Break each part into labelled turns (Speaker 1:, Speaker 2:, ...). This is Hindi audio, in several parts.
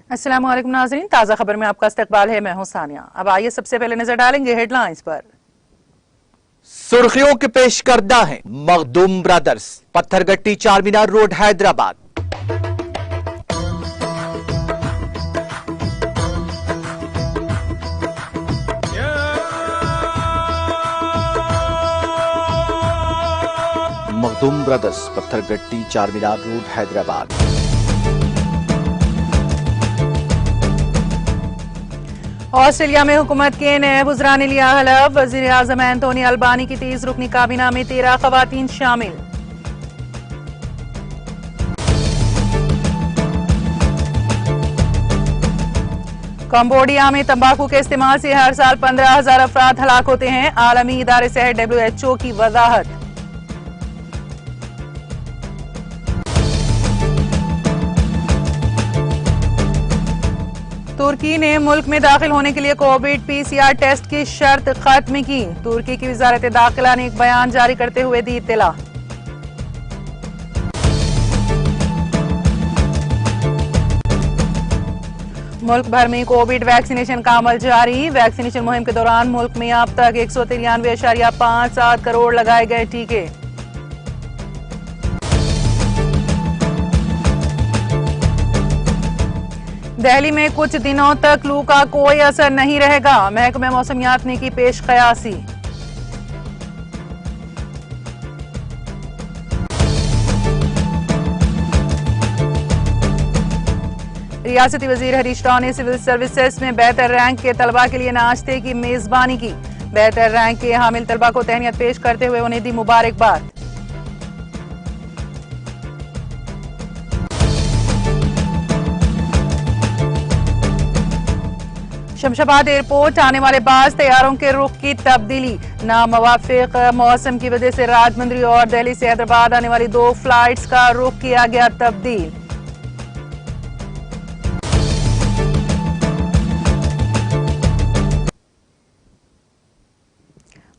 Speaker 1: अस्सलाम वालेकुम नाज़रीन, ताज़ा खबर में आपका इस्तकबाल है। मैं हूं सानिया। अब आइए सबसे पहले नजर डालेंगे हेडलाइंस पर।
Speaker 2: सुर्खियों के पेश करदा है Makhdoom brothers, Pathergatti Charminar road Hyderabad. Makhdoom brothers, Pathergatti Charminar road Hyderabad.
Speaker 1: Australia में हुकूमत के नए वज़रा ने लिया हलफ। वज़ीर आज़म एंथोनी अल्बानी की 30 रुकनी काबीना में 13 ख़वातीन शामिल। कंबोडिया में तंबाकू के इस्तेमाल से हर साल 15,000 अफराद हलाक होते हैं। आलमी इदारे सेहत WHO की वजाहत। तुर्की ने मुल्क में दाखिल होने के लिए कोविड PCR टेस्ट की शर्त खत्म की। तुर्की की वजारत दाखिला ने एक बयान जारी करते हुए दी इत्तला। मुल्क भर में कोविड वैक्सीनेशन का अमल जारी। वैक्सीनेशन मुहिम के दौरान मुल्क में अब तक 193.57 करोड़ लगाए गए टीके। दिल्ली में कुछ दिनों तक लू का कोई असर नहीं रहेगा। महकमे मौसमियात ने की पेश कयासी। रियासती वजीर हरीश राव ने सिविल सर्विसेज में बेहतर रैंक के तलबा के लिए नाश्ते की मेजबानी की। बेहतर रैंक के हामिल तलबा को तहनीत पेश करते हुए उन्हें दी मुबारकबाद। शमशाबाद एयरपोर्ट आने वाले बाज तैयारों के रुख की तब्दीली। नामवाफिक मौसम की वजह से राजमंड्री और दिल्ली से हैदराबाद आने वाली 2 फ्लाइट्स का रुख किया गया तब्दील।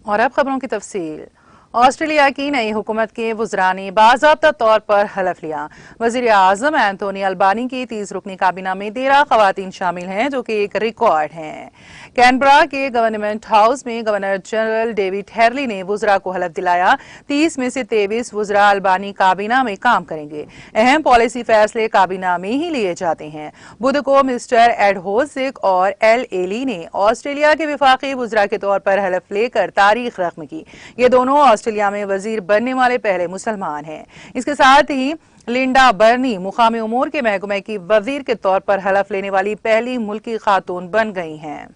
Speaker 1: और अब खबरों की तफसील। ऑस्ट्रेलिया की नई हुकूमत के वज़रा ने बाज़ाब्ता तौर पर हलफ लिया। वज़ीर आज़म एंथोनी अल्बानी की 30 रुकनी काबीना में 13 ख़वातीन शामिल हैं, जो कि एक रिकॉर्ड है। कैनबरा के गवर्नमेंट हाउस में गवर्नर जनरल डेविड हेरली ने वज़रा को हलफ दिलाया। 30 में से 23 वज़रा अल्बानी काबीना में काम करेंगे। अहम पॉलिसी फैसले काबीना में ही लिए जाते हैं। बुध को मिस्टर एडहोसिक और एल एली ने ऑस्ट्रेलिया के विफाकी वज़रा के तौर पर हलफ लेकर तारीख रकम की। ये दोनों ऑस्ट्रेलिया में वजीर बनने वाले पहले मुसलमान हैं। इसके साथ ही लिंडा बर्नी मुकामी उमूर के महकमे की वजीर के तौर पर हलफ लेने वाली पहली मुल्की खातून बन गई हैं।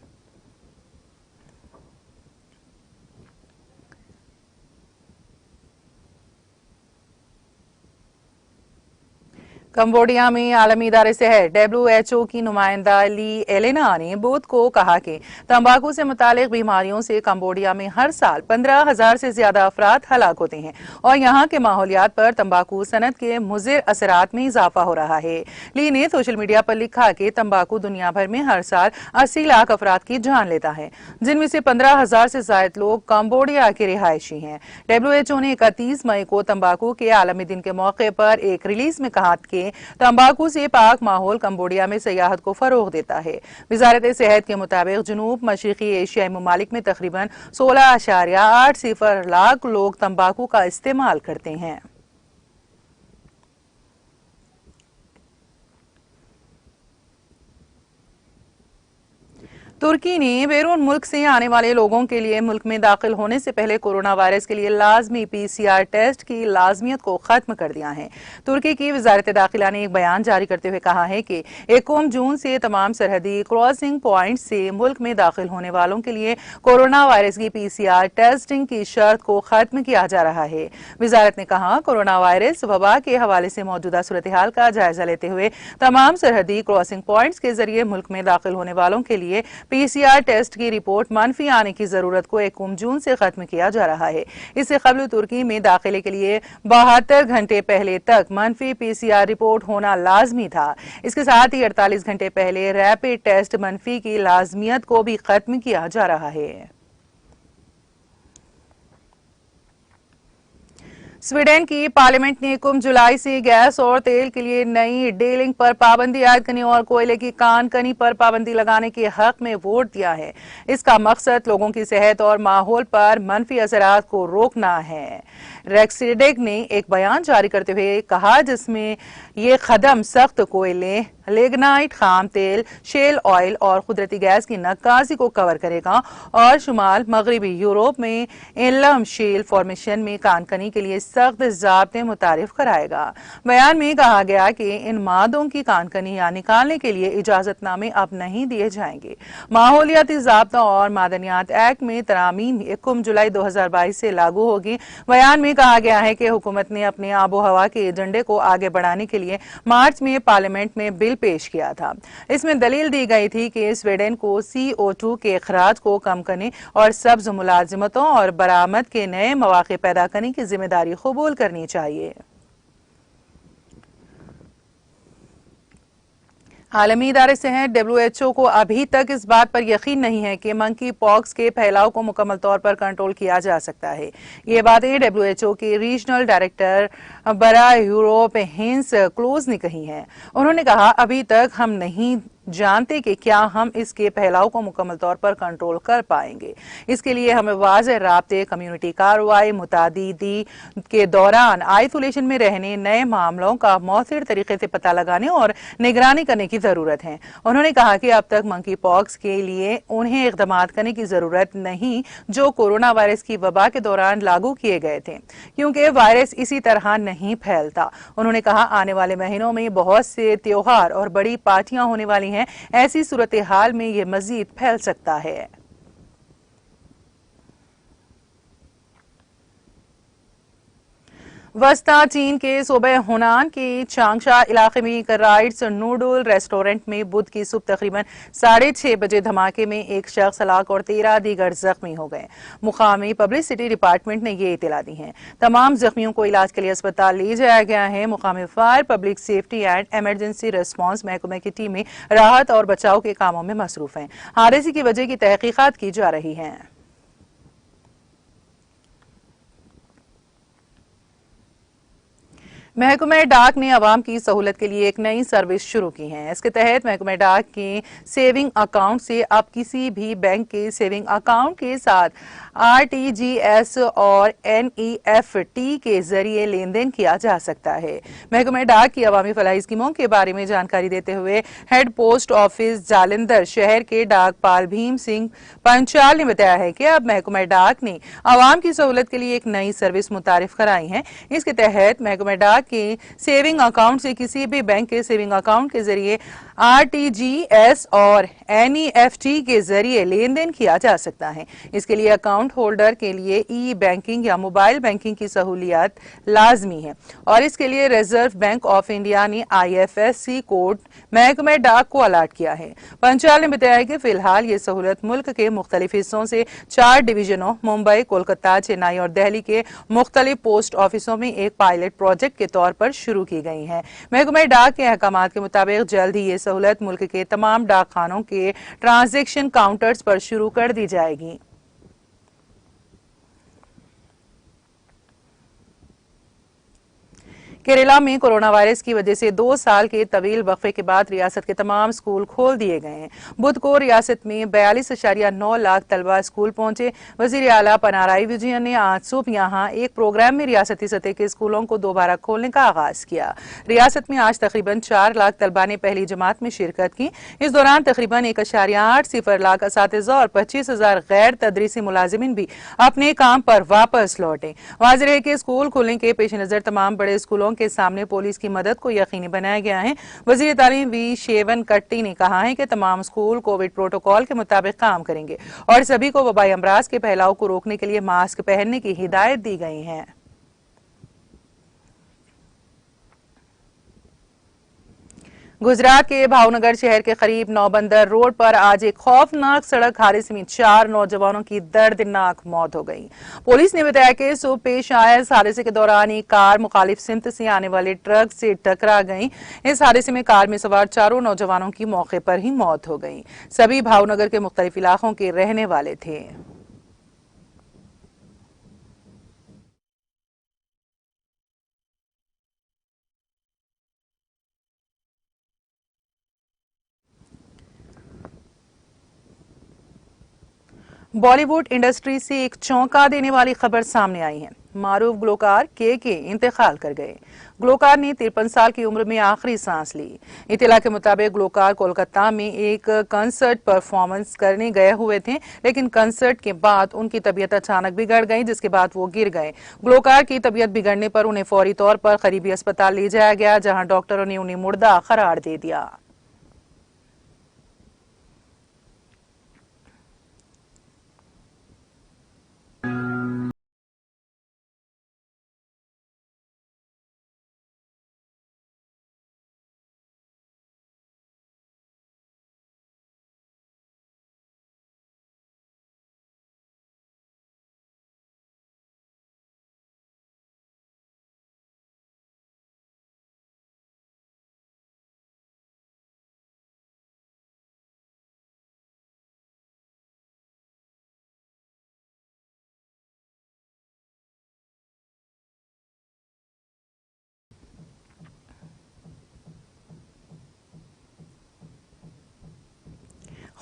Speaker 1: कंबोडिया में आलमी इदारे सेहत WHO की नुमाइंदा ली एलेना ने बुध को कहा कि तंबाकू से मुतालिक बीमारियों से कंबोडिया में हर साल 15,000 से ज्यादा अफराद हलाक होते हैं और यहाँ के माहौलियात पर तंबाकू सनत के मुज़िर असरात में इजाफा हो रहा है। ली ने सोशल मीडिया पर लिखा कि तंबाकू दुनिया भर में हर साल 80 लाख अफराद की जान लेता है, जिनमें से 15,000 से ज्यादा लोग कंबोडिया के रिहायशी हैं। WHO ने 31 मई को तंबाकू के आलमी दिन के मौके पर एक रिलीज में कहा कि तंबाकू से पाक माहौल कंबोडिया में सियाहत को फरोग देता है। वजारत सेहत के मुताबिक जनूब मशरिकी एशियाई ममालिक में तकरीबन 16.80 लाख लोग तंबाकू का इस्तेमाल करते हैं। तुर्की ने बैरून मुल्क से आने वाले लोगों के लिए मुल्क में दाखिल होने से पहले कोरोना वायरस के लिए लाजमी PCR टेस्ट की लाजमियत को खत्म कर दिया है। तुर्की की वजारत दाखिला ने एक बयान जारी करते हुए कहा है कि 1 जून से तमाम सरहदी क्रॉसिंग पॉइंट से मुल्क में दाखिल होने वालों के लिए कोरोना वायरस की PCR टेस्टिंग की शर्त को खत्म किया जा रहा है। वजारत ने कहा, कोरोना वायरस वबा के हवाले से मौजूदा सूरत हाल का जायजा लेते हुए तमाम सरहदी क्रॉसिंग पॉइंट्स के जरिए मुल्क में दाखिल होने वालों के लिए PCR टेस्ट की रिपोर्ट मनफी आने की जरूरत को 1 जून से खत्म किया जा रहा है। इससे कबल तुर्की में दाखिले के लिए 72 घंटे पहले तक मनफी PCR रिपोर्ट होना लाजमी था। इसके साथ ही 48 घंटे पहले रैपिड टेस्ट मनफी की लाजमियत को भी खत्म किया जा रहा है। स्वीडन की पार्लियामेंट ने कुंभ जुलाई से गैस और तेल के लिए नई डीलिंग पर पाबंदी आयद करने और कोयले की कानकनी पर पाबंदी लगाने के हक में वोट दिया है। इसका मकसद लोगों की सेहत और माहौल पर मनफी असरात को रोकना है। रेक्सिडेग ने एक बयान जारी करते हुए कहा, जिसमें ये कदम सख्त कोयले, लिग्नाइट, खाम तेल, शेल ऑयल और कुदरती गैस की नक्काशी को कवर करेगा और शुमाल मगरबी यूरोप में इनलम शेल फॉर्मेशन में कानकनी के लिए सख्त ज़ाब्ते मुतारिफ कराएगा। बयान में कहा गया कि इन मादों की कानकनी या निकालने के लिए इजाजतनामे अब नहीं दिए जाएंगे। माहौलियाती ज़ाब्ता और मादनियात एक्ट में तरामीम 1 जुलाई 2022 से लागू होगी। बयान में कहा गया है कि हुकूमत ने अपने आबो हवा के एजेंडे को आगे बढ़ाने के लिए मार्च में पार्लियामेंट में बिल पेश किया था। इसमें दलील दी गई थी कि स्वीडन को CO2 के अखराज को कम करने और सब्ज मुलाजिमतों और बरामद के नए मौके पैदा करने की जिम्मेदारी कबूल करनी चाहिए। आलमी इदारे सेहत WHO को अभी तक इस बात पर यकीन नहीं है कि मंकी पॉक्स के फैलाव को मुकम्मल तौर पर कंट्रोल किया जा सकता है। ये बातें WHO के रीजनल डायरेक्टर बरा यूरोप हिंस क्लोज ने कही हैं। उन्होंने कहा, अभी तक हम नहीं जानते कि क्या हम इसके फैलाव को मुकम्मल तौर पर कंट्रोल कर पाएंगे। इसके लिए हमें वाज़ेह राब्ते, कम्युनिटी कार्रवाई, मुतादिदी के दौरान आइसोलेशन में रहने, नए मामलों का मौसर तरीके से पता लगाने और निगरानी करने की जरूरत है। उन्होंने कहा कि अब तक मंकी पॉक्स के लिए उन्हें इक़दाम करने की जरूरत नहीं जो कोरोना वायरस की वबा के दौरान लागू किए गए थे, क्योंकि वायरस इसी तरह नहीं फैलता। उन्होंने कहा, आने वाले महीनों में बहुत से त्योहार और बड़ी पार्टियां होने वाली हैं। ऐसी सूरत हाल में यह मजीद फैल सकता है। वस्ता चीन के सूबे हुनान के चांगशा इलाके में एक राइट्स नूडल रेस्टोरेंट में बुध की सुबह तकरीबन 6:30 बजे धमाके में एक शख्स हलाक और 13 दीगर जख्मी हो गए। मुकामी पब्लिसिटी डिपार्टमेंट ने ये इतला दी है। तमाम जख्मियों को इलाज के लिए अस्पताल ले जाया गया है। मुकामी fire, public safety and emergency response महकमे की टीमें राहत और बचाव के कामों में मसरूफ हैं। हादसे की वजह की तहकीकात की जा रही है। महकमा डाक ने आवाम की सहूलत के लिए एक नई सर्विस शुरू की है। इसके तहत महकमा डाक के सेविंग अकाउंट से अब किसी भी बैंक के सेविंग अकाउंट के साथ RTGS और NEFT के जरिए लेन देन किया जा सकता है। महकमा डाक की अवामी फलाही स्कीमों के बारे में जानकारी देते हुए हेड पोस्ट ऑफिस जालंधर शहर के डाकपाल भीम सिंह पंचाल ने बताया है कि अब महकमा डाक ने आवाम की सहूलत के लिए एक नई सर्विस मुतारिफ कराई है। इसके तहत महकमा डाक के सेविंग अकाउंट से किसी भी बैंक के सेविंग अकाउंट के जरिए RTGS और NEFT के जरिए लेन देन किया जा सकता है। इसके लिए अकाउंट होल्डर के लिए ई बैंकिंग या मोबाइल बैंकिंग की सहूलियत लाजमी है और इसके लिए रिजर्व बैंक ऑफ इंडिया ने IFSC कोड महकमा डाक को अलॉट किया है। पंचाल ने बताया कि फिलहाल ये सहूलत मुल्क के मुख्तलिफ हिस्सों से 4 डिवीजनों मुंबई, कोलकाता, चेन्नई और दिल्ली के मुख्तलिफ पोस्ट ऑफिसों में एक पायलट प्रोजेक्ट के तौर पर शुरू की गई है। महकमा डाक के अहकामात के मुताबिक जल्द ही ये सहूलत मुल्क के तमाम डाक खानों के ट्रांजैक्शन काउंटर्स पर शुरू कर दी जाएगी। केरला में कोरोना वायरस की वजह से 2 साल के तवील वक्फे के बाद रियासत के तमाम स्कूल खोल दिए गए हैं। बुध को रियासत में 42.9 लाख तलबा स्कूल पहुंचे। वजीर आला पिनाराई विजयन ने आज सुबह यहां एक प्रोग्राम में रियासती सतह के स्कूलों को दोबारा खोलने का आगाज किया। रियासत में आज तकरीबन 4 लाख तलबा ने पहली जमात में शिरकत की। इस दौरान तकरीबन 1.8 लाख असातिज़ा और 25,000 गैर तदरीसी मुलाजिमिन भी अपने काम पर वापस लौटे। वाज़ेह है कि स्कूल खुलने के पेश नजर तमाम बड़े स्कूलों के सामने पुलिस की मदद को यकीनी बनाया गया है। वजीर तालीम वी शेवन कट्टी ने कहा है कि तमाम स्कूल कोविड प्रोटोकॉल के मुताबिक काम करेंगे और सभी को वबाई अमराज के फैलाव को रोकने के लिए मास्क पहनने की हिदायत दी गई है। गुजरात के भावनगर शहर के करीब नौबंदर रोड पर आज एक खौफनाक सड़क हादसे में 4 नौजवानों की दर्दनाक मौत हो गई। पुलिस ने बताया कि सुबह पेश आए इस हादसे के दौरान एक कार मुखालिफ सिमत से आने वाले ट्रक से टकरा गई। इस हादसे में कार में सवार 4 नौजवानों की मौके पर ही मौत हो गई। सभी भावनगर के मुख्तलिफ इलाकों के रहने वाले थे। बॉलीवुड इंडस्ट्री से एक चौंका देने वाली खबर सामने आई है। मारूफ ग्लोकार के इंतकाल कर गए। ग्लोकार ने 53 साल की उम्र में आखिरी सांस ली। इत्तला के मुताबिक ग्लोकार कोलकाता में एक कंसर्ट परफॉर्मेंस करने गए हुए थे, लेकिन कंसर्ट के बाद उनकी तबीयत अचानक बिगड़ गई, जिसके बाद वो गिर गए। ग्लोकार की तबीयत बिगड़ने पर उन्हें फौरी तौर पर करीबी अस्पताल ले जाया गया, जहां डॉक्टरों ने उन्हें मुर्दा करार दे दिया।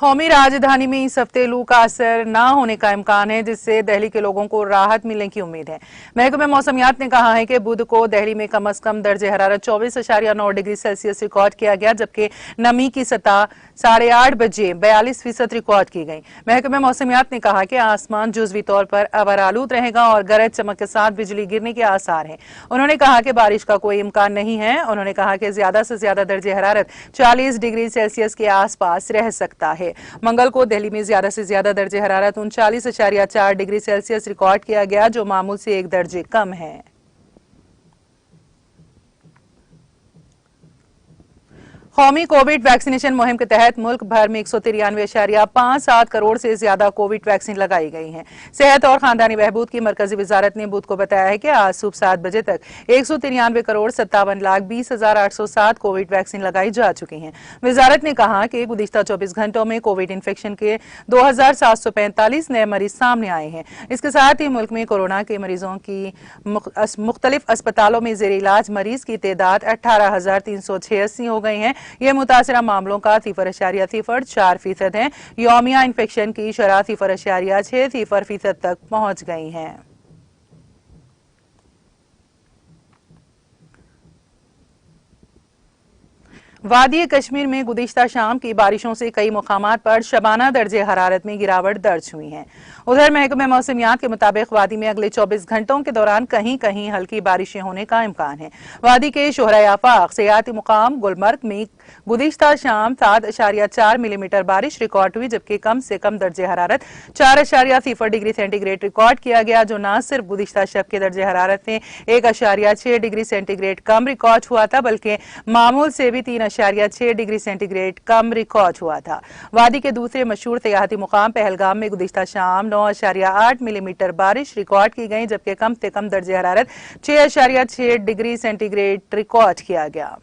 Speaker 1: कौमी राजधानी में इस हफ्ते लू का असर न होने का इम्कान है, जिससे दिल्ली के लोगों को राहत मिलने की उम्मीद है। महकमे मौसमियात ने कहा है कि बुध को दिल्ली में कम से कम दर्जे हरारत 24.9 डिग्री सेल्सियस रिकॉर्ड किया गया, जबकि नमी की सतह 8:30 बजे 42% रिकॉर्ड की गई। महकमे मौसमियात ने कहा कि आसमान जुजवी तौर पर अबर आलूद रहेगा और गरज चमक के साथ बिजली गिरने के आसार हैं। उन्होंने कहा कि बारिश का कोई इम्कान नहीं है। उन्होंने कहा कि ज्यादा से ज्यादा दर्जे हरारत 40 डिग्री सेल्सियस के आसपास रह सकता है। मंगल को दिल्ली में ज्यादा से ज्यादा दर्जे हरारत 39.4 डिग्री सेल्सियस रिकॉर्ड किया गया, जो मामूल से 1 दर्जे कम है। कौमी कोविड वैक्सीनेशन मुहिम के तहत मुल्क भर में 193.57 करोड़ से ज्यादा कोविड वैक्सीन लगाई गई हैं। सेहत और खानदानी बहबूद की मरकजी वजारत ने बुध को बताया है कि आज सुबह 7 बजे तक 193,57,20,807 कोविड वैक्सीन लगाई जा चुकी हैं। वजारत ने कहा कि गुज़िश्ता 24 घंटों में कोविड इन्फेक्शन के 2,745 नए मरीज सामने आए हैं। इसके साथ ही मुल्क में कोरोना के मरीजों की मुख्तलिफ अस्पतालों में जेर इलाज मरीज की तादाद 18,386 हो गई है। यह मुतासरा मामलों का 0.04% है। यौमिया इन्फेक्शन की शरह 0.6% तक पहुंच गई है। वादी कश्मीर में गुज़िश्ता शाम की बारिशों से कई मुकामात पर शबाना दर्जे हरारत में गिरावट दर्ज हुई है। उधर महकमे मौसमियात के मुताबिक वादी में अगले 24 घंटों के दौरान कहीं कहीं हल्की बारिशें होने का इम्कान है। वादी के शोहरा आफाक सियाती मुकाम गुलमर्ग में गुज़िश्ता शाम 7.4 मिलीमीटर बारिश रिकॉर्ड हुई, जबकि कम से कम दर्जे हरारत 4.0 डिग्री सेंटीग्रेड रिकॉर्ड किया गया, जो न सिर्फ गुज़िश्ता शब के दर्जे हरारत में 1.6 डिग्री सेंटीग्रेड कम रिकॉर्ड हुआ था, बल्कि मामूल से भी 3.6 डिग्री सेंटीग्रेड कम रिकॉर्ड हुआ था। वादी के दूसरे मशहूर सियाहती मुकाम पहलगाम में गुज़िश्ता शाम 9.8 मिलीमीटर बारिश रिकॉर्ड की गई, जबकि कम से कम दर्जे हरारत 6.6 डिग्री सेंटीग्रेड रिकॉर्ड किया गया।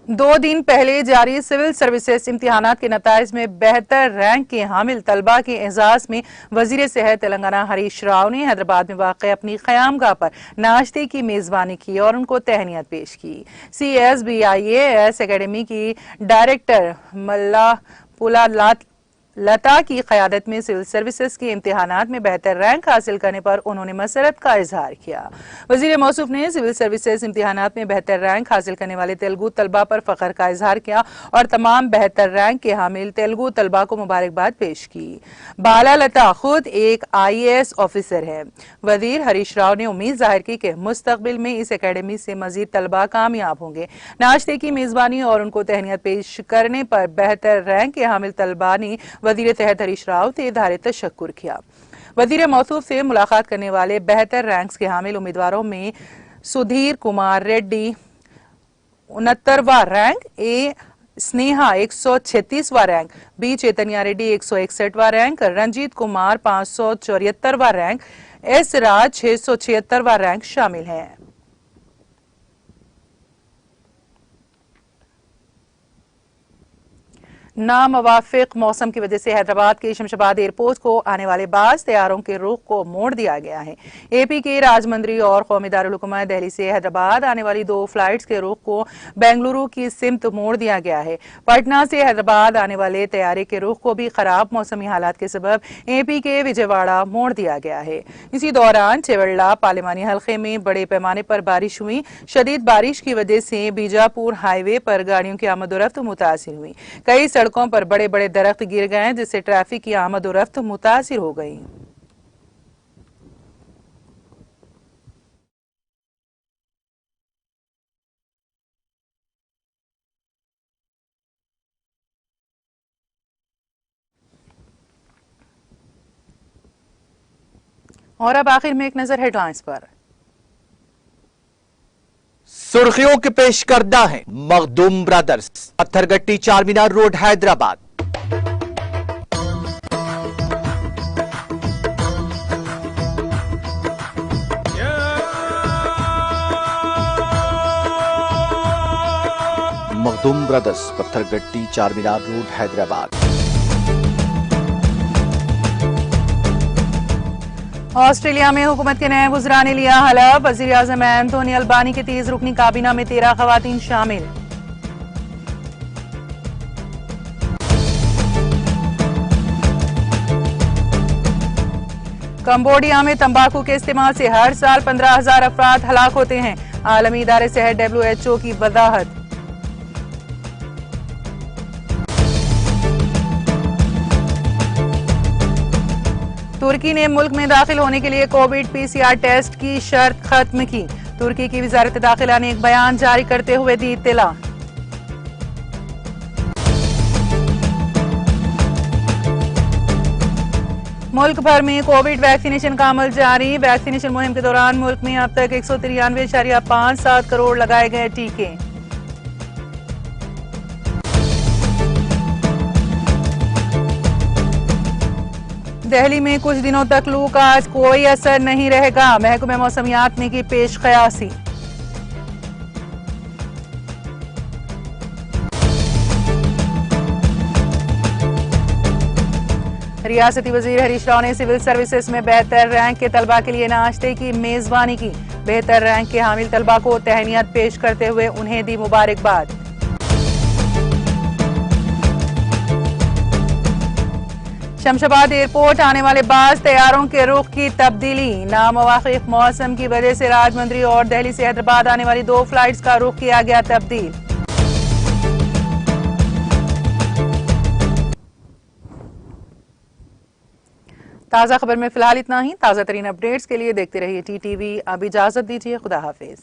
Speaker 1: दो दिन पहले जारी सिविल सर्विसेज इम्तिहानात के नताइज में बेहतर रैंक के हामिल तलबा के एजाज में वजीर सेहत तेलंगाना हरीश राव ने हैदराबाद में वाक़ अपनी क़यामगाह पर नाश्ते की मेज़बानी की और उनको तहनीत पेश की। CSBIAS एकेडमी की डायरेक्टर मल्ला पुला लता की क़यादत में सिविल सर्विसेज के इम्तिहानात में बेहतर रैंक हासिल करने पर उन्होंने मसरत का इजहार किया। वजीर मौसूफ ने सिविल सर्विसेज इम्तिहानात में बेहतर रैंक हासिल करने वाले तेलुगु तलबा पर फख्र का इजहार किया और तमाम बेहतर रैंक के हामिल तेलुगु तलबा को मुबारकबाद पेश की। बाला लता खुद एक IAS ऑफिसर है। वजीर हरीश राव ने उम्मीद जाहिर की कि मुस्तकबिल में इस अकेडमी से मजीद तलबा कामयाब होंगे। नाश्ते की मेज़बानी और उनको तहनीत पेश करने पर बेहतर रैंक के हामिल तलबा ने वजीर सेहत हरीश राव से इज़हार तशक्कुर किया। वजीर मौसूफ से मुलाकात करने वाले बेहतर रैंक्स के हामिल उम्मीदवारों में सुधीर कुमार रेड्डी 69वां रैंक, A स्नेहा 136वां रैंक, B चैतन्या रेड्डी 161वां रैंक, रंजीत कुमार 574वां रैंक, S राज 676वां रैंक शामिल हैं। नामवाफिक मौसम की वजह से हैदराबाद के शमशाबाद एयरपोर्ट को आने वाले बास तैयारों के रुख को मोड़ दिया गया है। एपी के राजमंत्री और कौमी दारुल हुकूमत दिल्ली से हैदराबाद आने वाली 2 फ्लाइट्स के रुख को बेंगलुरु की सिमत मोड़ दिया गया है। पटना से हैदराबाद आने वाले तैयारे के रुख को भी खराब मौसमी हालात के सबब एपी के विजयवाड़ा मोड़ दिया गया है। इसी दौरान चेवल्ला पार्लिमानी हल्के में बड़े पैमाने पर बारिश हुई। शदीद बारिश की वजह से बीजापुर हाईवे पर गाड़ियों की आमदोरफ्त मुतासिर हुई। कई सड़कों पर बड़े बड़े दरख्त गिर गए जिससे ट्रैफिक की आमदोरफ्त मुतासिर हो गई। और अब आखिर में एक नजर हेडलाइंस पर।
Speaker 2: सुर्खियों के पेश करदा है Makhdoom brothers, Pathergatti Charminar road, Hyderabad. Makhdoom brothers, Pathergatti Charminar road, Hyderabad.
Speaker 1: Australia में हुकूमत के नए वज़रा ने लिया हलफ। वज़ीर आज़म एंथोनी अल्बानी के 30 रुकनी काबीना में 13 खवातीन शामिल। कंबोडिया में तंबाकू के इस्तेमाल से हर साल 15,000 अफराद हलाक होते हैं। आलमी इदारे सेहत WHO की वजाहत। तुर्की ने मुल्क में दाखिल होने के लिए कोविड PCR टेस्ट की शर्त खत्म की। तुर्की की वजारत दाखिला ने एक बयान जारी करते हुए दी इत्तला। मुल्क भर में कोविड वैक्सीनेशन का अमल जारी। वैक्सीनेशन मुहिम के दौरान मुल्क में अब तक 193.57 करोड़ लगाए गए टीके। दिल्ली में कुछ दिनों तक लू का आज कोई असर नहीं रहेगा। महकमे मौसमियात ने की पेश क़यासी। रियासती वजीर हरीश राव ने सिविल सर्विसेज में बेहतर रैंक के तलबा के लिए नाश्ते की मेजबानी की। बेहतर रैंक के हामिल तलबा को तहनीत पेश करते हुए उन्हें दी मुबारकबाद। शमशाबाद एयरपोर्ट आने वाले बास तैयारों के रुख की तब्दीली। नामवाफिक मौसम की वजह से राजमंत्री और दिल्ली से हैदराबाद आने वाली 2 फ्लाइट्स का रुख किया गया तब्दील। ताज़ा खबर में फिलहाल इतना ही। ताज़ा तरीन अपडेट्स के लिए देखते रहिए TTV। अब इजाजत दीजिए, खुदा हाफिज।